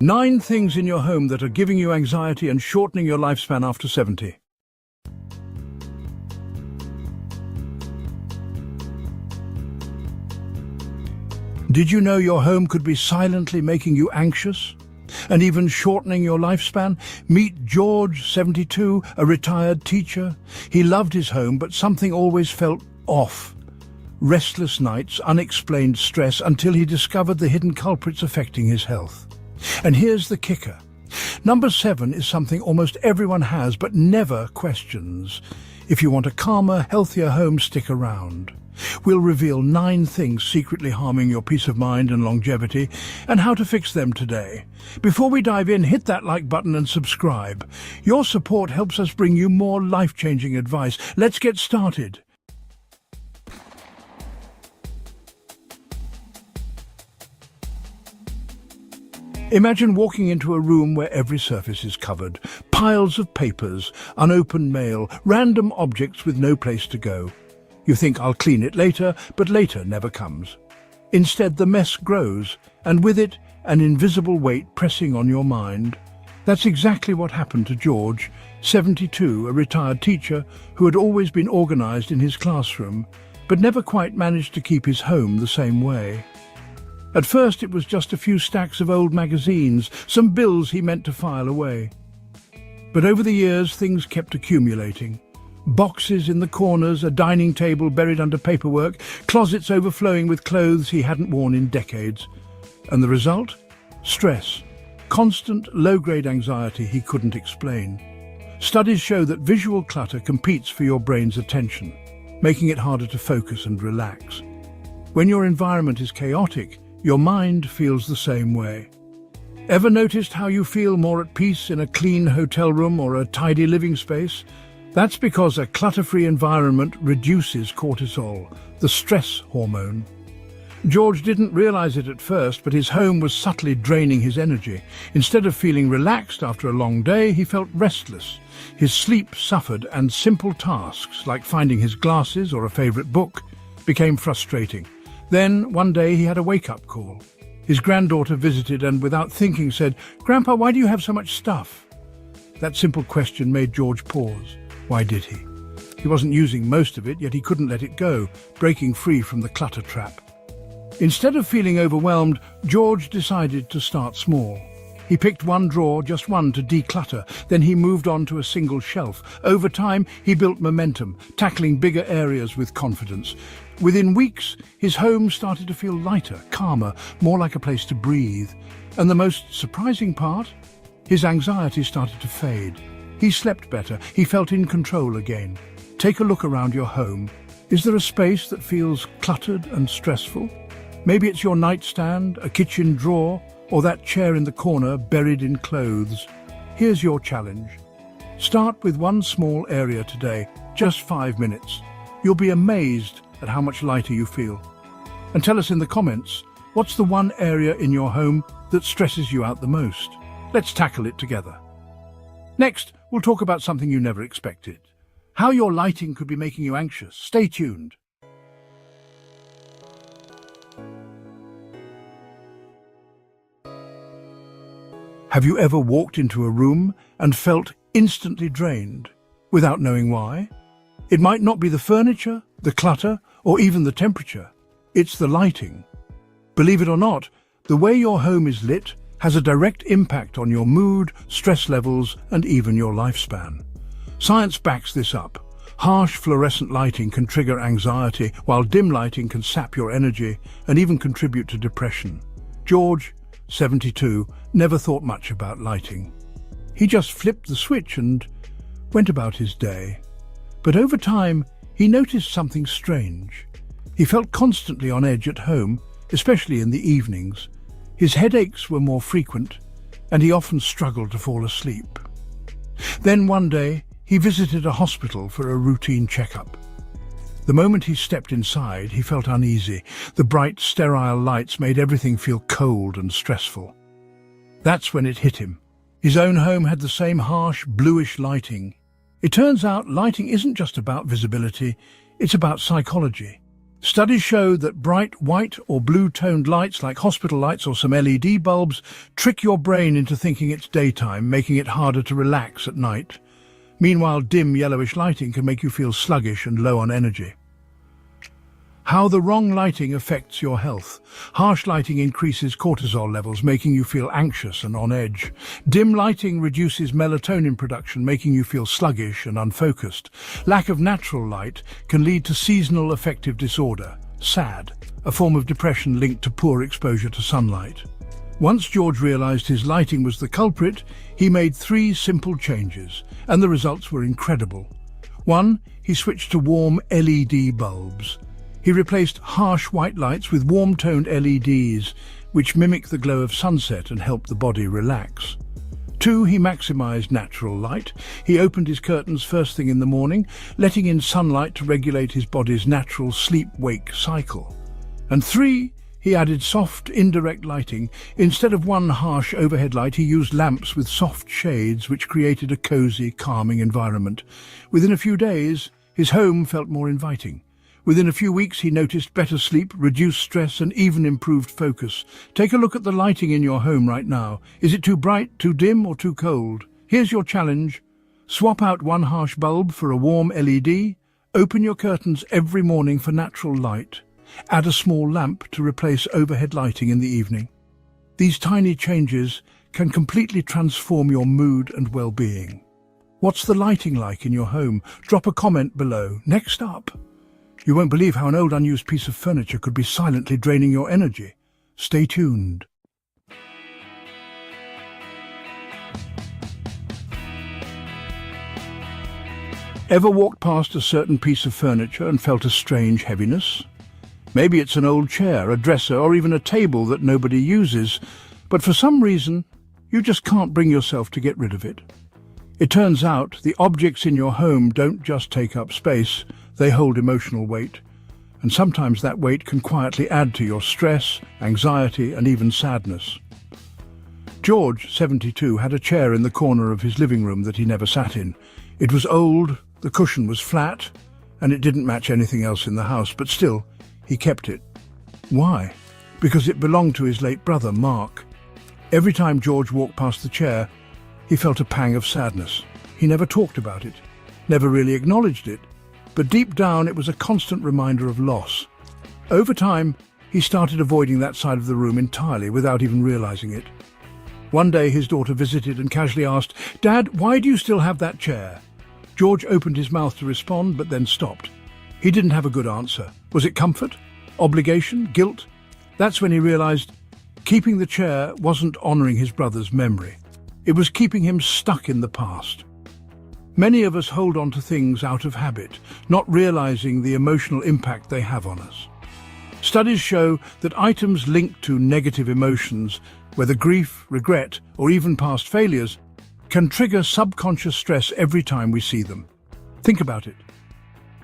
9 things in your home that are giving you anxiety and shortening your lifespan after 70. Did you know your home could be silently making you anxious and even shortening your lifespan? Meet George, 72, a retired teacher. He loved his home, but something always felt off. Restless nights, unexplained stress, until he discovered the hidden culprits affecting his health. And here's the kicker. Number 7 is something almost everyone has but never questions. If you want a calmer, healthier home, stick around. We'll reveal 9 things secretly harming your peace of mind and longevity, and how to fix them today. Before we dive in, hit that like button and subscribe. Your support helps us bring you more life-changing advice. Let's get started. Imagine walking into a room where every surface is covered. Piles of papers, unopened mail, random objects with no place to go. You think, I'll clean it later, but later never comes. Instead, the mess grows, and with it, an invisible weight pressing on your mind. That's exactly what happened to George, 72, a retired teacher who had always been organized in his classroom, but never quite managed to keep his home the same way. At first, it was just a few stacks of old magazines, some bills he meant to file away. But over the years, things kept accumulating. Boxes in the corners, a dining table buried under paperwork, closets overflowing with clothes he hadn't worn in decades. And the result? Stress. Constant, low-grade anxiety he couldn't explain. Studies show that visual clutter competes for your brain's attention, making it harder to focus and relax. When your environment is chaotic, your mind feels the same way. Ever noticed how you feel more at peace in a clean hotel room or a tidy living space? That's because a clutter-free environment reduces cortisol, the stress hormone. George didn't realize it at first, but his home was subtly draining his energy. Instead of feeling relaxed after a long day, he felt restless. His sleep suffered, and simple tasks, like finding his glasses or a favorite book, became frustrating. Then, one day, he had a wake-up call. His granddaughter visited and, without thinking, said, "Grandpa, why do you have so much stuff?" That simple question made George pause. Why did he? He wasn't using most of it, yet he couldn't let it go, breaking free from the clutter trap. Instead of feeling overwhelmed, George decided to start small. He picked one drawer, just one, to declutter. Then he moved on to a single shelf. Over time, he built momentum, tackling bigger areas with confidence. Within weeks, his home started to feel lighter, calmer, more like a place to breathe. And the most surprising part? His anxiety started to fade. He slept better. He felt in control again. Take a look around your home. Is there a space that feels cluttered and stressful? Maybe it's your nightstand, a kitchen drawer, or that chair in the corner buried in clothes. Here's your challenge. Start with one small area today, just 5 minutes. You'll be amazed at how much lighter you feel. And tell us in the comments, what's the one area in your home that stresses you out the most? Let's tackle it together. Next, we'll talk about something you never expected. How your lighting could be making you anxious. Stay tuned. Have you ever walked into a room and felt instantly drained without knowing why? It might not be the furniture, the clutter, or even the temperature. It's the lighting. Believe it or not, the way your home is lit has a direct impact on your mood, stress levels, and even your lifespan. Science backs this up. Harsh fluorescent lighting can trigger anxiety, while dim lighting can sap your energy and even contribute to depression. George, 72, never thought much about lighting. He just flipped the switch and went about his day. But over time, he noticed something strange. He felt constantly on edge at home, especially in the evenings. His headaches were more frequent, and he often struggled to fall asleep. Then one day, he visited a hospital for a routine checkup. The moment he stepped inside, he felt uneasy. The bright, sterile lights made everything feel cold and stressful. That's when it hit him. His own home had the same harsh, bluish lighting. It turns out lighting isn't just about visibility, it's about psychology. Studies show that bright white or blue-toned lights like hospital lights or some LED bulbs trick your brain into thinking it's daytime, making it harder to relax at night. Meanwhile, dim yellowish lighting can make you feel sluggish and low on energy. How the wrong lighting affects your health. Harsh lighting increases cortisol levels, making you feel anxious and on edge. Dim lighting reduces melatonin production, making you feel sluggish and unfocused. Lack of natural light can lead to seasonal affective disorder, SAD, a form of depression linked to poor exposure to sunlight. Once George realized his lighting was the culprit, he made 3 simple changes, and the results were incredible. 1. He switched to warm LED bulbs. He replaced harsh white lights with warm-toned LEDs, which mimic the glow of sunset and help the body relax. 2. He maximized natural light. He opened his curtains first thing in the morning, letting in sunlight to regulate his body's natural sleep-wake cycle. And 3. He added soft, indirect lighting. Instead of one harsh overhead light, he used lamps with soft shades, which created a cozy, calming environment. Within a few days, his home felt more inviting. Within a few weeks, he noticed better sleep, reduced stress, and even improved focus. Take a look at the lighting in your home right now. Is it too bright, too dim, or too cold? Here's your challenge. Swap out one harsh bulb for a warm LED. Open your curtains every morning for natural light. Add a small lamp to replace overhead lighting in the evening. These tiny changes can completely transform your mood and well-being. What's the lighting like in your home? Drop a comment below. Next up. You won't believe how an old unused piece of furniture could be silently draining your energy. Stay tuned. Ever walked past a certain piece of furniture and felt a strange heaviness? Maybe it's an old chair, a dresser, or even a table that nobody uses, but for some reason, you just can't bring yourself to get rid of it. It turns out the objects in your home don't just take up space, they hold emotional weight, and sometimes that weight can quietly add to your stress, anxiety, and even sadness. George, 72, had a chair in the corner of his living room that he never sat in. It was old, the cushion was flat, and it didn't match anything else in the house, but still, he kept it. Why? Because it belonged to his late brother, Mark. Every time George walked past the chair, he felt a pang of sadness. He never talked about it, never really acknowledged it, but deep down it was a constant reminder of loss. Over time, he started avoiding that side of the room entirely without even realizing it. One day his daughter visited and casually asked, "Dad, why do you still have that chair?" George opened his mouth to respond, but then stopped. He didn't have a good answer. Was it comfort? Obligation? Guilt? That's when he realized keeping the chair wasn't honoring his brother's memory. It was keeping him stuck in the past. Many of us hold on to things out of habit, not realizing the emotional impact they have on us. Studies show that items linked to negative emotions, whether grief, regret, or even past failures, can trigger subconscious stress every time we see them. Think about it.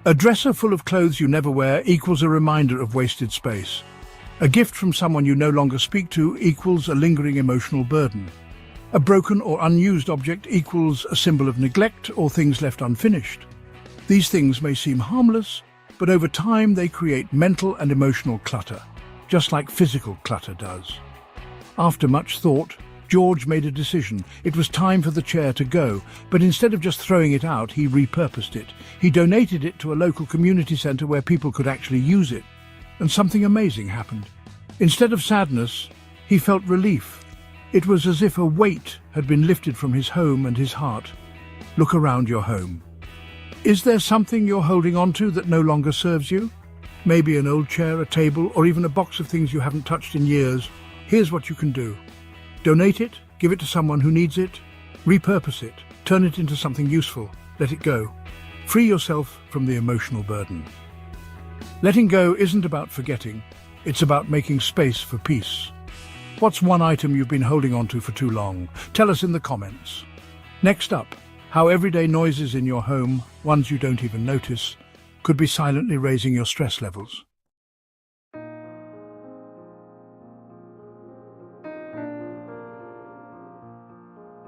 A dresser full of clothes you never wear equals a reminder of wasted space. A gift from someone you no longer speak to equals a lingering emotional burden. A broken or unused object equals a symbol of neglect or things left unfinished. These things may seem harmless, but over time they create mental and emotional clutter, just like physical clutter does. After much thought, George made a decision. It was time for the chair to go, but instead of just throwing it out, he repurposed it. He donated it to a local community centre where people could actually use it. And something amazing happened. Instead of sadness, he felt relief. It was as if a weight had been lifted from his home and his heart. Look around your home. Is there something you're holding on to that no longer serves you? Maybe an old chair, a table, or even a box of things you haven't touched in years. Here's what you can do. Donate it, give it to someone who needs it, repurpose it, turn it into something useful, let it go. Free yourself from the emotional burden. Letting go isn't about forgetting, it's about making space for peace. What's one item you've been holding on to for too long? Tell us in the comments. Next up, how everyday noises in your home, ones you don't even notice, could be silently raising your stress levels.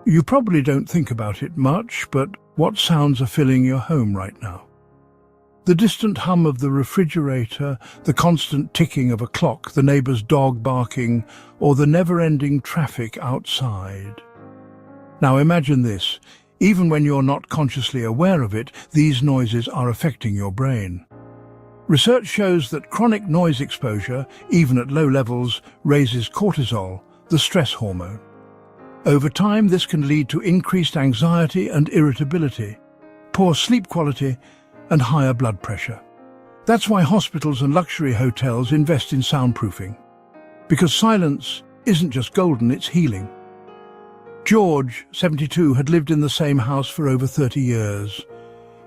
You probably don't think about it much, but what sounds are filling your home right now? The distant hum of the refrigerator, the constant ticking of a clock, the neighbour's dog barking, or the never-ending traffic outside. Now imagine this. Even when you're not consciously aware of it, these noises are affecting your brain. Research shows that chronic noise exposure, even at low levels, raises cortisol, the stress hormone. Over time, this can lead to increased anxiety and irritability, poor sleep quality, and higher blood pressure. That's why hospitals and luxury hotels invest in soundproofing. Because silence isn't just golden, it's healing. George, 72, had lived in the same house for over 30 years.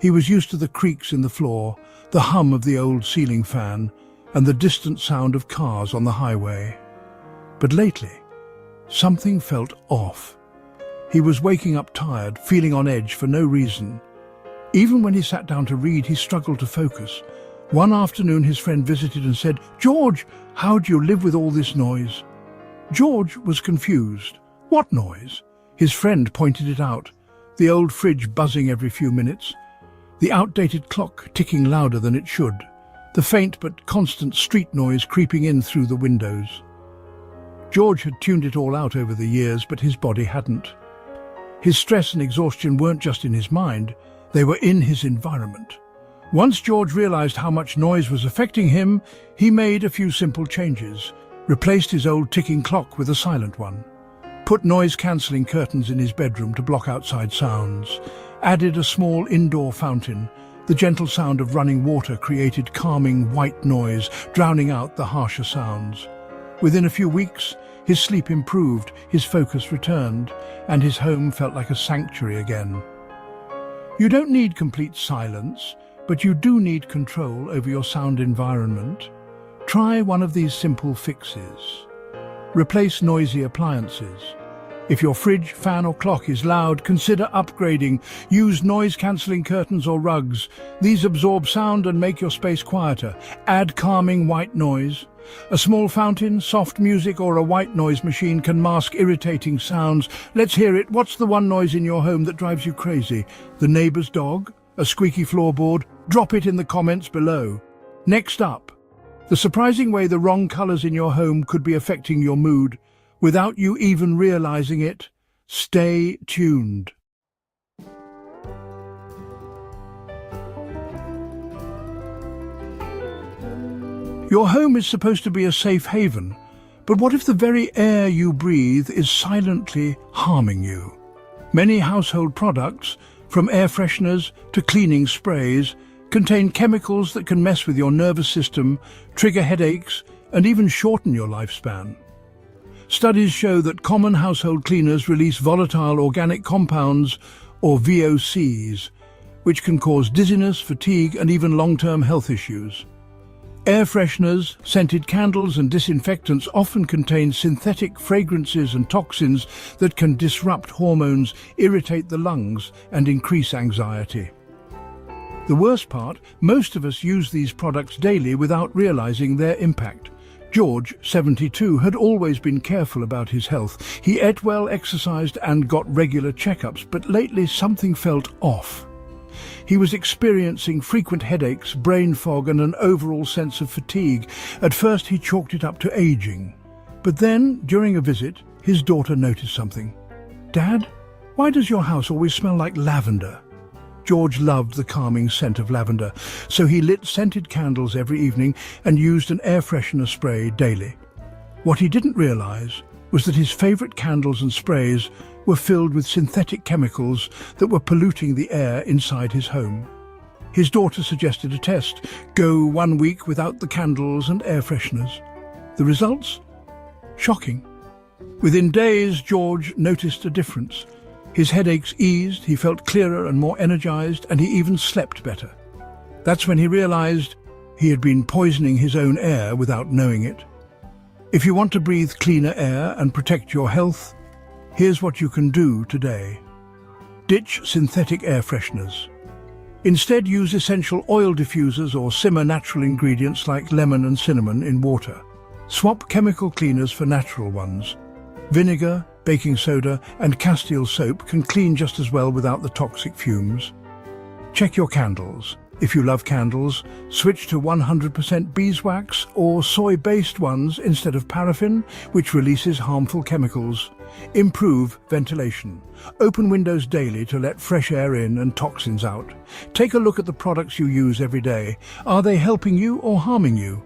He was used to the creaks in the floor, the hum of the old ceiling fan, and the distant sound of cars on the highway. But lately, something felt off. He was waking up tired, feeling on edge for no reason. Even when he sat down to read, he struggled to focus. One afternoon, his friend visited and said, "George, how do you live with all this noise?" George was confused. What noise? His friend pointed it out. The old fridge buzzing every few minutes. The outdated clock ticking louder than it should. The faint but constant street noise creeping in through the windows. George had tuned it all out over the years, but his body hadn't. His stress and exhaustion weren't just in his mind, they were in his environment. Once George realized how much noise was affecting him, he made a few simple changes. Replaced his old ticking clock with a silent one. Put noise-cancelling curtains in his bedroom to block outside sounds. Added a small indoor fountain. The gentle sound of running water created calming white noise, drowning out the harsher sounds. Within a few weeks, his sleep improved, his focus returned, and his home felt like a sanctuary again. You don't need complete silence, but you do need control over your sound environment. Try one of these simple fixes. Replace noisy appliances. If your fridge, fan or clock is loud, consider upgrading. Use noise-cancelling curtains or rugs. These absorb sound and make your space quieter. Add calming white noise. A small fountain, soft music or a white noise machine can mask irritating sounds. Let's hear it. What's the one noise in your home that drives you crazy? The neighbour's dog? A squeaky floorboard? Drop it in the comments below. Next up, the surprising way the wrong colours in your home could be affecting your mood without you even realising it. Stay tuned. Your home is supposed to be a safe haven, but what if the very air you breathe is silently harming you? Many household products, from air fresheners to cleaning sprays, contain chemicals that can mess with your nervous system, trigger headaches, and even shorten your lifespan. Studies show that common household cleaners release volatile organic compounds, or VOCs, which can cause dizziness, fatigue, and even long-term health issues. Air fresheners, scented candles, and disinfectants often contain synthetic fragrances and toxins that can disrupt hormones, irritate the lungs, and increase anxiety. The worst part, most of us use these products daily without realizing their impact. George, 72, had always been careful about his health. He ate well, exercised, and got regular checkups, but lately something felt off. He was experiencing frequent headaches, brain fog, and an overall sense of fatigue. At first he chalked it up to aging. But then, during a visit, his daughter noticed something. "Dad, why does your house always smell like lavender?" George loved the calming scent of lavender, so he lit scented candles every evening and used an air freshener spray daily. What he didn't realize was that his favorite candles and sprays were filled with synthetic chemicals that were polluting the air inside his home. His daughter suggested a test: go 1 week without the candles and air fresheners. The results? Shocking. Within days, George noticed a difference. His headaches eased, he felt clearer and more energized, and he even slept better. That's when he realized he had been poisoning his own air without knowing it. If you want to breathe cleaner air and protect your health, here's what you can do today. Ditch synthetic air fresheners. Instead, use essential oil diffusers or simmer natural ingredients like lemon and cinnamon in water. Swap chemical cleaners for natural ones. Vinegar, baking soda, and Castile soap can clean just as well without the toxic fumes. Check your candles. If you love candles, switch to 100% beeswax or soy-based ones instead of paraffin, which releases harmful chemicals. Improve ventilation. Open windows daily to let fresh air in and toxins out. Take a look at the products you use every day. Are they helping you or harming you?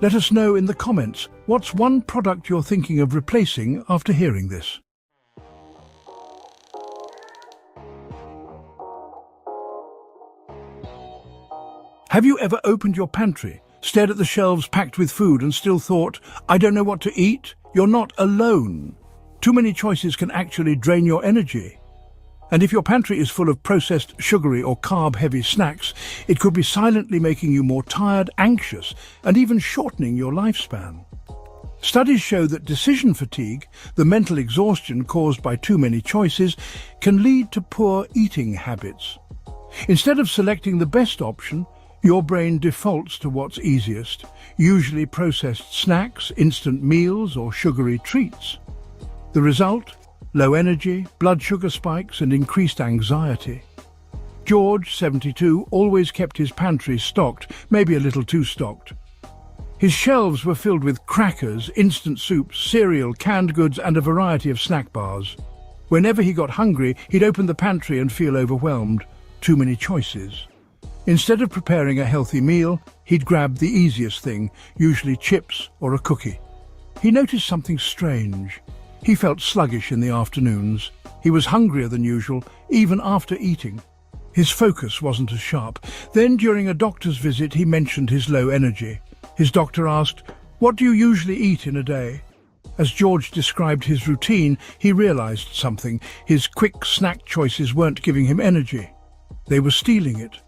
Let us know in the comments what's one product you're thinking of replacing after hearing this. Have you ever opened your pantry, stared at the shelves packed with food and still thought, I don't know what to eat? You're not alone. Too many choices can actually drain your energy. And if your pantry is full of processed, sugary or carb-heavy snacks, it could be silently making you more tired, anxious, and even shortening your lifespan. Studies show that decision fatigue, the mental exhaustion caused by too many choices, can lead to poor eating habits. Instead of selecting the best option, your brain defaults to what's easiest, usually processed snacks, instant meals, or sugary treats. The result? Low energy, blood sugar spikes, and increased anxiety. George, 72, always kept his pantry stocked, maybe a little too stocked. His shelves were filled with crackers, instant soups, cereal, canned goods, and a variety of snack bars. Whenever he got hungry, he'd open the pantry and feel overwhelmed. Too many choices. Instead of preparing a healthy meal, he'd grab the easiest thing, usually chips or a cookie. He noticed something strange. He felt sluggish in the afternoons. He was hungrier than usual, even after eating. His focus wasn't as sharp. Then, during a doctor's visit, he mentioned his low energy. His doctor asked, "What do you usually eat in a day?" As George described his routine, he realized something. His quick snack choices weren't giving him energy. They were stealing it.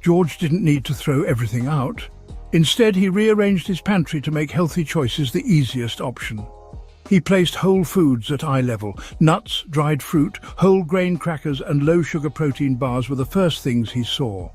George didn't need to throw everything out. Instead, he rearranged his pantry to make healthy choices the easiest option. He placed whole foods at eye level. Nuts, dried fruit, whole grain crackers and low-sugar protein bars were the first things he saw.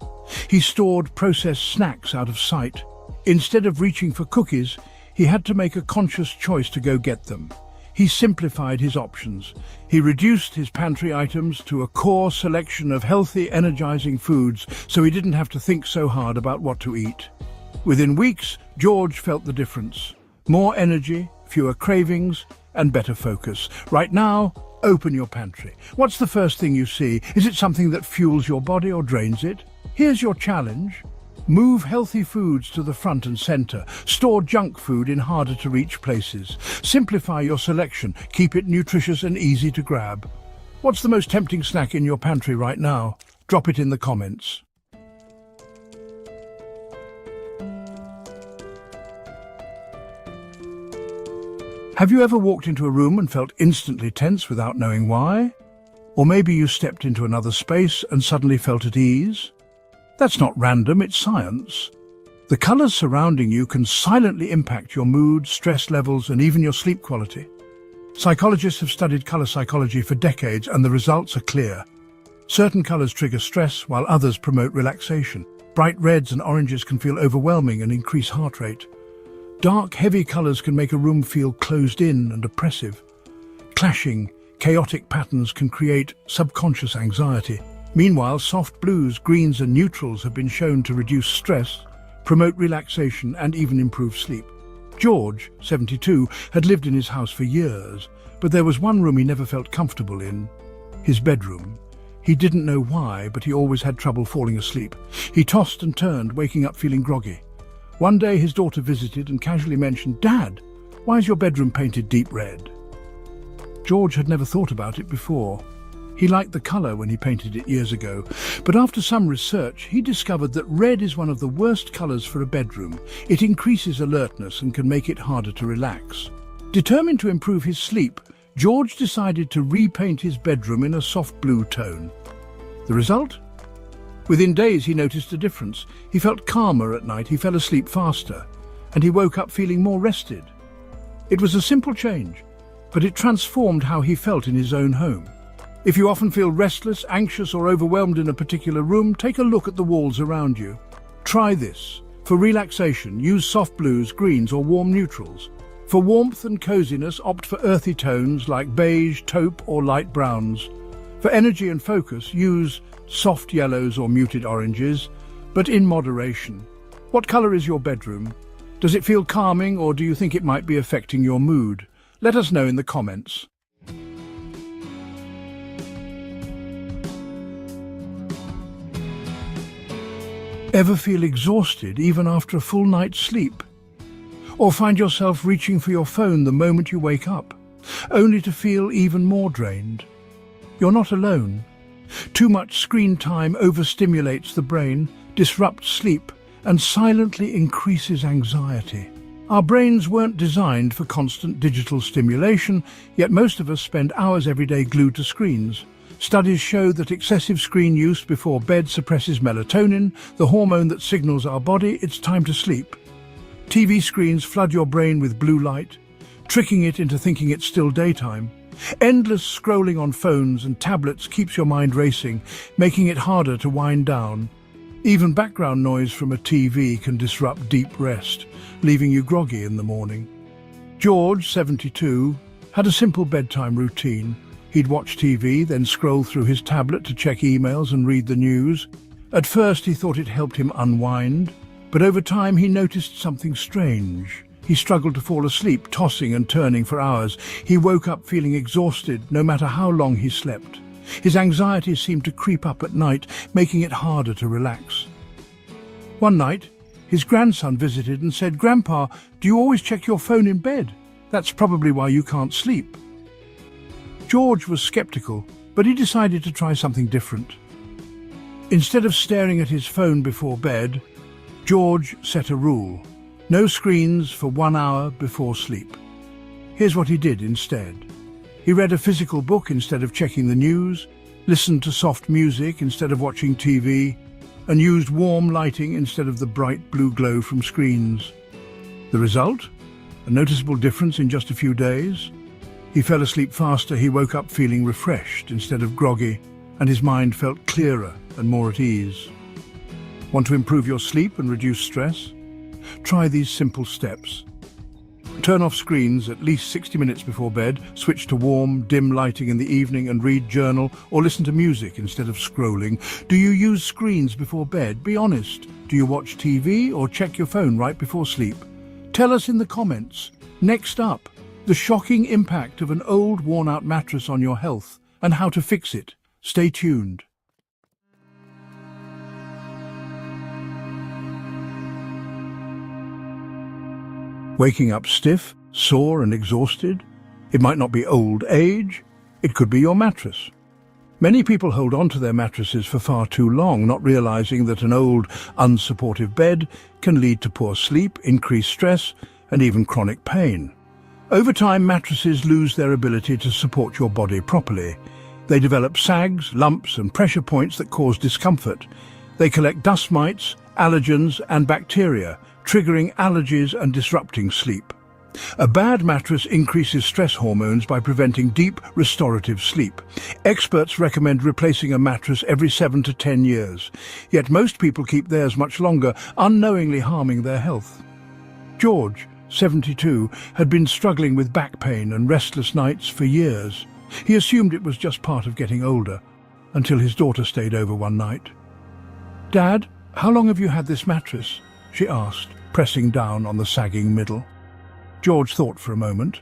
He stored processed snacks out of sight. Instead of reaching for cookies, he had to make a conscious choice to go get them. He simplified his options. He reduced his pantry items to a core selection of healthy, energizing foods so he didn't have to think so hard about what to eat. Within weeks, George felt the difference. More energy, fewer cravings, and better focus. Right now, open your pantry. What's the first thing you see? Is it something that fuels your body or drains it? Here's your challenge. Move healthy foods to the front and center. Store junk food in harder-to-reach places. Simplify your selection. Keep it nutritious and easy to grab. What's the most tempting snack in your pantry right now? Drop it in the comments. Have you ever walked into a room and felt instantly tense without knowing why? Or maybe you stepped into another space and suddenly felt at ease? That's not random, it's science. The colors surrounding you can silently impact your mood, stress levels, and even your sleep quality. Psychologists have studied color psychology for decades, and the results are clear. Certain colors trigger stress, while others promote relaxation. Bright reds and oranges can feel overwhelming and increase heart rate. Dark, heavy colors can make a room feel closed in and oppressive. Clashing, chaotic patterns can create subconscious anxiety. Meanwhile, soft blues, greens and neutrals have been shown to reduce stress, promote relaxation and even improve sleep. George, 72, had lived in his house for years, but there was one room he never felt comfortable in: his bedroom. He didn't know why, but he always had trouble falling asleep. He tossed and turned, waking up feeling groggy. One day his daughter visited and casually mentioned, "Dad, why is your bedroom painted deep red?" George had never thought about it before. He liked the color when he painted it years ago, but after some research, he discovered that red is one of the worst colors for a bedroom. It increases alertness and can make it harder to relax. Determined to improve his sleep, George decided to repaint his bedroom in a soft blue tone. The result? Within days, he noticed a difference. He felt calmer at night, he fell asleep faster, and he woke up feeling more rested. It was a simple change, but it transformed how he felt in his own home. If you often feel restless, anxious, or overwhelmed in a particular room, take a look at the walls around you. Try this. For relaxation, use soft blues, greens, or warm neutrals. For warmth and coziness, opt for earthy tones like beige, taupe, or light browns. For energy and focus, use soft yellows or muted oranges. but in moderation. What color is your bedroom? Does it feel calming, or do you think it might be affecting your mood? Let us know in the comments. Ever feel exhausted even after a full night's sleep? Or find yourself reaching for your phone the moment you wake up, only to feel even more drained? You're not alone. Too much screen time overstimulates the brain, disrupts sleep, and silently increases anxiety. Our brains weren't designed for constant digital stimulation, yet most of us spend hours every day glued to screens. Studies show that excessive screen use before bed suppresses melatonin, the hormone that signals our body it's time to sleep. TV screens flood your brain with blue light, tricking it into thinking it's still daytime. Endless scrolling on phones and tablets keeps your mind racing, making it harder to wind down. Even background noise from a TV can disrupt deep rest, leaving you groggy in the morning. George, 72, had a simple bedtime routine. He'd watch TV, then scroll through his tablet to check emails and read the news. At first he thought it helped him unwind, but over time he noticed something strange. He struggled to fall asleep, tossing and turning for hours. He woke up feeling exhausted, no matter how long he slept. His anxiety seemed to creep up at night, making it harder to relax. One night, his grandson visited and said, "Grandpa, do you always check your phone in bed? That's probably why you can't sleep." George was skeptical, but he decided to try something different. Instead of staring at his phone before bed, George set a rule: no screens for 1 hour before sleep. Here's what he did instead. He read a physical book instead of checking the news, listened to soft music instead of watching TV, and used warm lighting instead of the bright blue glow from screens. The result? A noticeable difference in just a few days. He fell asleep faster, he woke up feeling refreshed instead of groggy, and his mind felt clearer and more at ease. Want to improve your sleep and reduce stress? Try these simple steps. Turn off screens at least 60 minutes before bed, switch to warm, dim lighting in the evening and read, journal, or listen to music instead of scrolling. Do you use screens before bed? Be honest. Do you watch TV or check your phone right before sleep? Tell us in the comments. Next up, the shocking impact of an old, worn-out mattress on your health and how to fix it. Stay tuned. Waking up stiff, sore and exhausted? It might not be old age, it could be your mattress. Many people hold on to their mattresses for far too long, not realizing that an old, unsupportive bed can lead to poor sleep, increased stress, and even chronic pain. Over time, mattresses lose their ability to support your body properly. They develop sags, lumps, and pressure points that cause discomfort. They collect dust mites, allergens, and bacteria, triggering allergies and disrupting sleep. A bad mattress increases stress hormones by preventing deep, restorative sleep. Experts recommend replacing a mattress every 7 to 10 years, yet most people keep theirs much longer, unknowingly harming their health. George, 72, had been struggling with back pain and restless nights for years. He assumed it was just part of getting older, until his daughter stayed over one night. "Dad, how long have you had this mattress?" she asked, pressing down on the sagging middle. George thought for a moment.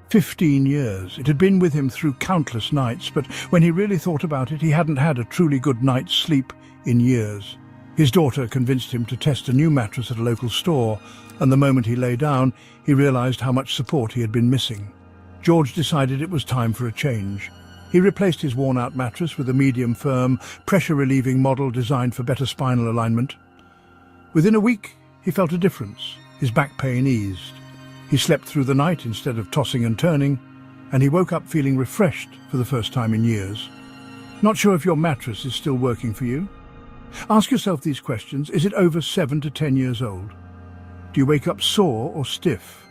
15 years. It had been with him through countless nights, but when he really thought about it, he hadn't had a truly good night's sleep in years. His daughter convinced him to test a new mattress at a local store, and the moment he lay down, he realized how much support he had been missing. George decided it was time for a change. He replaced his worn-out mattress with a medium-firm, pressure-relieving model designed for better spinal alignment. Within a week, he felt a difference. His back pain eased. He slept through the night instead of tossing and turning, and he woke up feeling refreshed for the first time in years. Not sure if your mattress is still working for you? Ask yourself these questions. Is it over 7 to 10 years old? Do you wake up sore or stiff?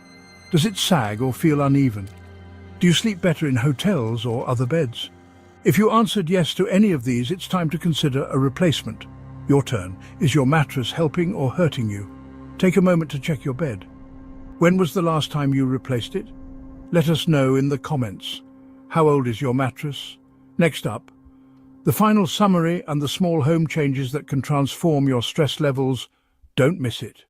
Does it sag or feel uneven? Do you sleep better in hotels or other beds? If you answered yes to any of these, it's time to consider a replacement. Your turn. Is your mattress helping or hurting you? Take a moment to check your bed. When was the last time you replaced it? Let us know in the comments. How old is your mattress? Next up, The final summary and the small home changes that can transform your stress levels. Don't miss it.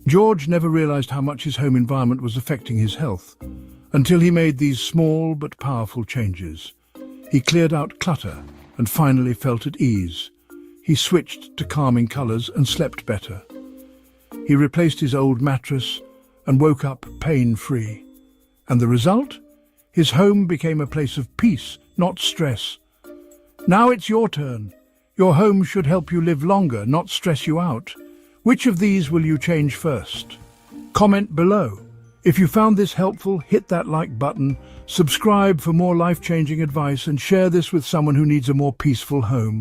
George never realized how much his home environment was affecting his health until he made these small but powerful changes. He cleared out clutter and finally felt at ease. He switched to calming colors and slept better. He replaced his old mattress and woke up pain-free. And the result? His home became a place of peace, not stress. Now it's your turn. Your home should help you live longer, not stress you out. Which of these will you change first? Comment below. If you found this helpful, hit that like button, subscribe for more life-changing advice, and share this with someone who needs a more peaceful home.